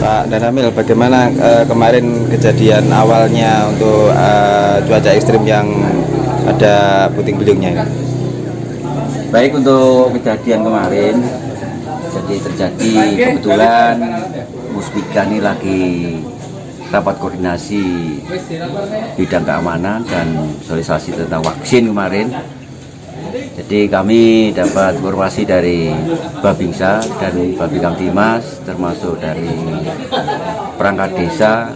Pak Danamil, bagaimana kemarin kejadian awalnya untuk cuaca ekstrim yang ada puting beliungnya? Baik, untuk kejadian kemarin, jadi terjadi kebetulan Musbika ini lagi rapat koordinasi bidang keamanan dan sosialisasi tentang vaksin kemarin. Jadi kami dapat informasi dari Babinsa dan Babinsa Timas, termasuk dari perangkat desa,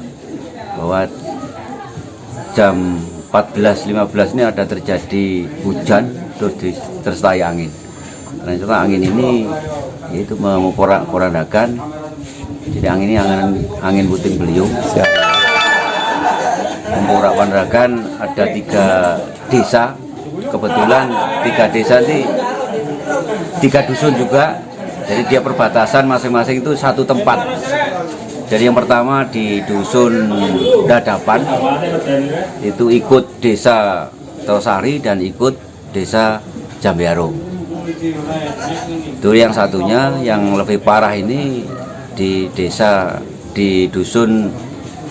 bahwa jam 14.15 ini ada terjadi hujan terus disertai angin. Ternyata angin ini yaitu memporak-porandakan. Jadi angin ini angin puting beliung. Memporak-porandakan ada 3 desa. Kebetulan 3 desa ini 3 dusun juga, jadi dia perbatasan masing-masing itu satu tempat. Jadi yang pertama di dusun Dadapan itu ikut desa Tosari dan ikut desa Jambiaro. Itu yang satunya, yang lebih parah ini di dusun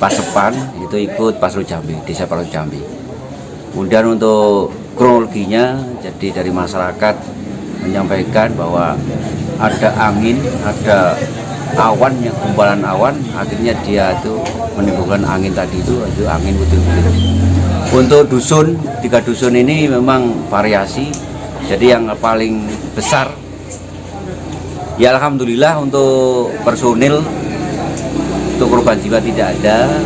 Pasepan itu ikut Pasru Jambi, desa Pasru Jambi. Kemudian untuk kronologinya, jadi dari masyarakat menyampaikan bahwa ada angin, ada awan, yang gumpalan awan, akhirnya dia itu menimbulkan angin tadi itu angin puting-puting. Untuk dusun, 3 dusun ini memang variasi. Jadi yang paling besar, ya alhamdulillah untuk personil, untuk korban jiwa tidak ada.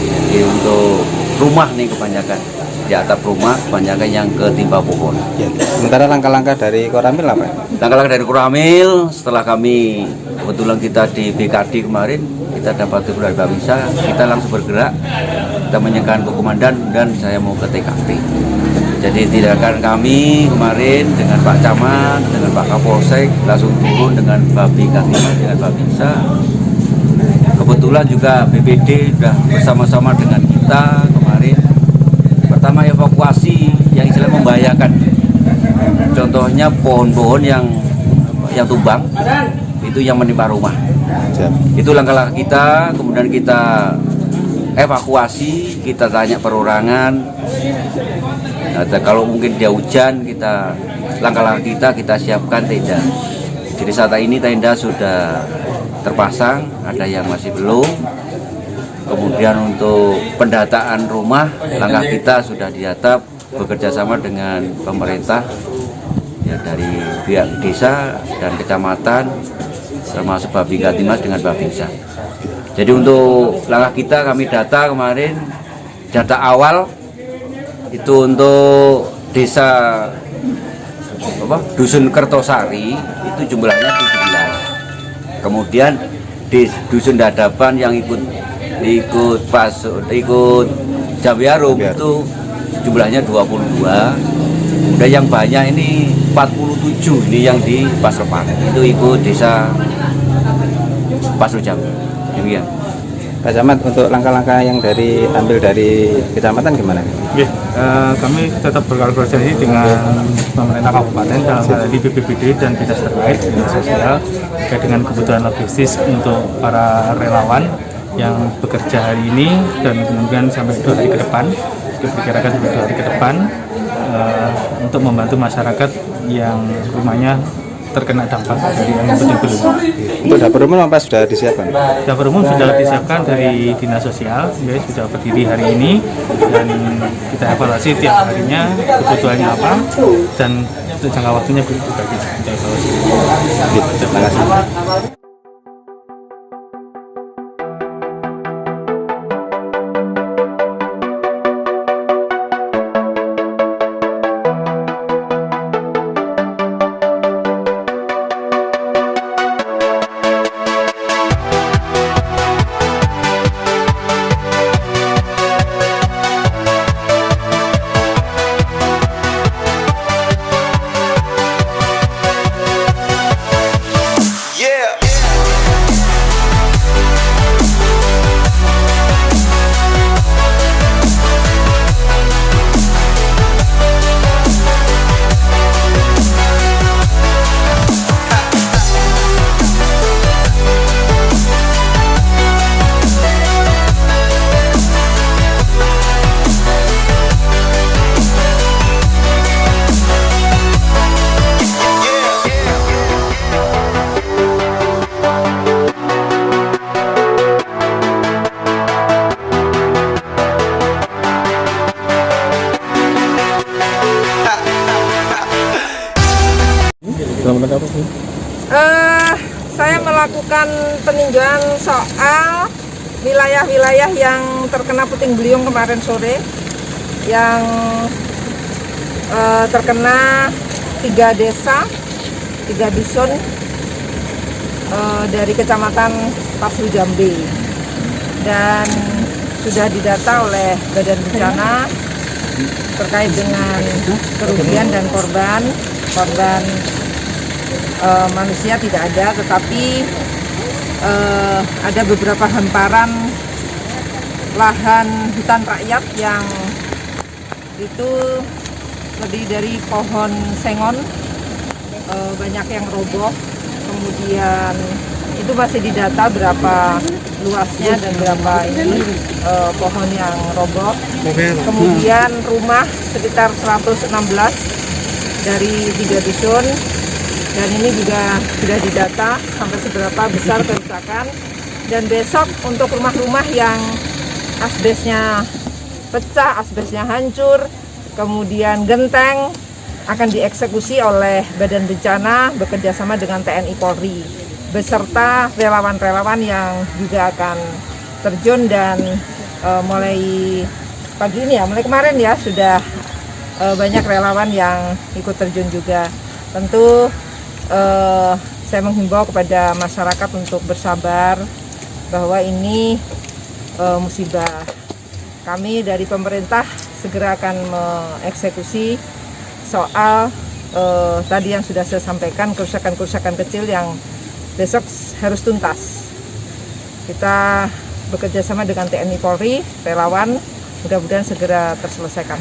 Jadi untuk rumah nih kebanyakan, di atap rumah kebanyakan yang ketimpa pohon. Ya. Sementara langkah-langkah dari Koramil apa? Langkah-langkah dari Koramil, setelah kami kebetulan kita di BKD kemarin, kita dapat dari Babinsa, kita langsung bergerak, kita menyegarkan ke komandan dan saya mau ke TKP. Jadi tindakan kami kemarin dengan Pak Camat, dengan Pak Kapolsek langsung turun dengan Babi Katimas, dengan Babinsa. Kebetulan juga BPD sudah bersama-sama dengan kita kemarin. Pertama evakuasi yang istilah membahayakan. Contohnya pohon-pohon yang tumbang itu yang menimpa rumah. Itu langkah-langkah kita, kemudian kita evakuasi, kita tanya perorangan. Nah, kalau mungkin dia hujan, kita langkah-langkah kita siapkan tenda. Jadi saat ini tenda sudah terpasang, ada yang masih belum. Kemudian untuk pendataan rumah, langkah kita sudah didata bekerja sama dengan pemerintah, ya dari pihak desa dan kecamatan, termasuk Babi Katimas dengan Babinsa. Jadi untuk langkah kita kami data kemarin, data awal itu untuk desa Dusun Kertosari itu jumlahnya 17. Kemudian di Dusun Dadapan yang ikut Jawiarum itu jumlahnya 22. Dan yang banyak ini 47 ini yang di Pasrepan itu ikut desa Pasrujam. Demikian. Pak Camat, untuk langkah-langkah yang ambil dari kecamatan gimana? Kami tetap berkolaborasi dengan pemerintah kabupaten dalam hal ini BPBD dan dinas terkait dinas sosial terkait dengan kebutuhan logistis untuk para relawan yang bekerja hari ini dan kemungkinan sampai 2 hari ke depan, diperkirakan sampai 2 hari ke depan untuk membantu masyarakat yang rumahnya terkena dampak dari angin puting-beliung. Untuk dapur umum apa sudah disiapkan? Dapur umum sudah disiapkan dari dinas sosial, ya, sudah berdiri hari ini dan kita evaluasi tiap harinya kebutuhannya apa dan untuk jangka waktunya juga kita evaluasi. Terima kasih. Saya melakukan peninjauan soal wilayah-wilayah yang terkena puting beliung kemarin sore, yang terkena 3 desa, 3 dusun dari kecamatan Pasrujam B, dan sudah didata oleh Badan Bencana terkait dengan kerugian dan korban manusia tidak ada, tetapi ada beberapa hamparan lahan hutan rakyat yang itu terdiri dari pohon sengon, banyak yang roboh. Kemudian itu masih didata berapa luasnya dan berapa ini pohon yang roboh. Kemudian rumah sekitar 116 dari 3 dusun Dan ini juga sudah didata sampai seberapa besar kerusakan. Dan besok untuk rumah-rumah yang asbesnya pecah, asbesnya hancur, kemudian genteng, akan dieksekusi oleh Badan Bencana bekerjasama dengan TNI Polri beserta relawan-relawan yang juga akan terjun. Dan mulai pagi ini ya, mulai kemarin ya, sudah banyak relawan yang ikut terjun juga. Tentu saya menghimbau kepada masyarakat untuk bersabar bahwa ini musibah. Kami dari pemerintah segera akan mengeksekusi soal tadi yang sudah saya sampaikan, kerusakan-kerusakan kecil yang besok harus tuntas. Kita bekerja sama dengan TNI Polri, relawan, mudah-mudahan segera terselesaikan.